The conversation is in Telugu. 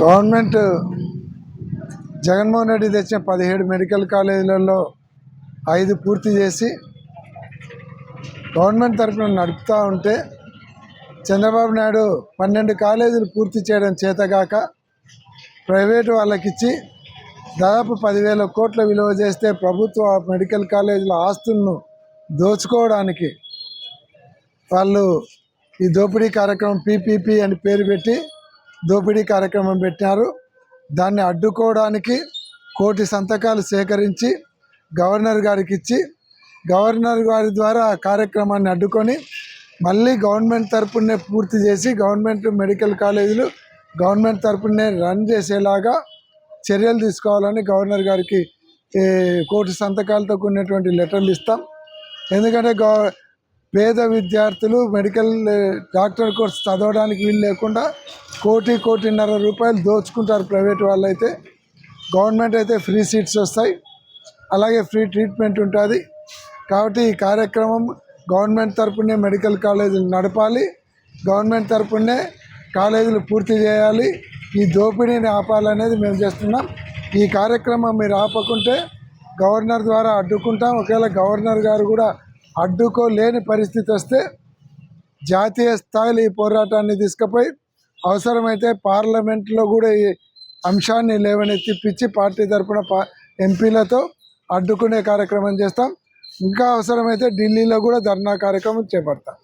గవర్నమెంట్ జగన్మోహన్ రెడ్డి తెచ్చిన 17 మెడికల్ కాలేజీలలో 5 పూర్తి చేసి గవర్నమెంట్ తరఫున నడుపుతూ ఉంటే చంద్రబాబు నాయుడు 12 కాలేజీలు పూర్తి చేయడం చేతగాక ప్రైవేటు వాళ్ళకిచ్చి దాదాపు 10,000 కోట్ల విలువ చేస్తే ప్రభుత్వ మెడికల్ కాలేజీల ఆస్తులను దోచుకోవడానికి వాళ్ళు ఈ దోపిడీ కార్యక్రమం పీపీపీ అని పేరు పెట్టి దోపిడీ కార్యక్రమం పెట్టారు. దాన్ని అడ్డుకోవడానికి 1 కోటి సంతకాలు సేకరించి గవర్నర్ గారికి ఇచ్చి గవర్నర్ గారి ద్వారా ఆ కార్యక్రమాన్ని అడ్డుకొని మళ్ళీ గవర్నమెంట్ తరపునే పూర్తి చేసి గవర్నమెంట్ మెడికల్ కాలేజీలు గవర్నమెంట్ తరపునే రన్ చేసేలాగా చర్యలు తీసుకోవాలని గవర్నర్ గారికి 1 కోటి సంతకాలతో కూడినటువంటి లెటర్లు ఇస్తాం. ఎందుకంటే పేద విద్యార్థులు మెడికల్ డాక్టర్ కోర్స్ చదవడానికి వీలు లేకుండా 1 కోటిన్నర రూపాయలు దోచుకుంటారు ప్రైవేట్ వాళ్ళు. అయితే గవర్నమెంట్ అయితే ఫ్రీ సీట్స్ వస్తాయి, అలాగే ఫ్రీ ట్రీట్మెంట్ ఉంటుంది. కాబట్టి ఈ కార్యక్రమం గవర్నమెంట్ తరపునే మెడికల్ కాలేజీలు నడపాలి, గవర్నమెంట్ తరపునే కాలేజీలు పూర్తి చేయాలి. ఈ దోపిడీని ఆపాలనేది మేము చేస్తున్నాం. ఈ కార్యక్రమం మీరు ఆపకుంటే గవర్నర్ ద్వారా అడ్డుకుంటాం. ఒకవేళ గవర్నర్ గారు కూడా అడ్డుకోలేని పరిస్థితి వస్తే జాతీయ స్థాయిలో ఈ పోరాటాన్ని తీసుకుపోయి అవసరమైతే పార్లమెంట్లో కూడా ఈ అంశాన్ని లేవనెత్తిపించి పార్టీ తరపున ఎంపీలతో అడ్డుకునే కార్యక్రమం చేస్తాం. ఇంకా అవసరమైతే ఢిల్లీలో కూడా ధర్నా కార్యక్రమం చేపడతాం.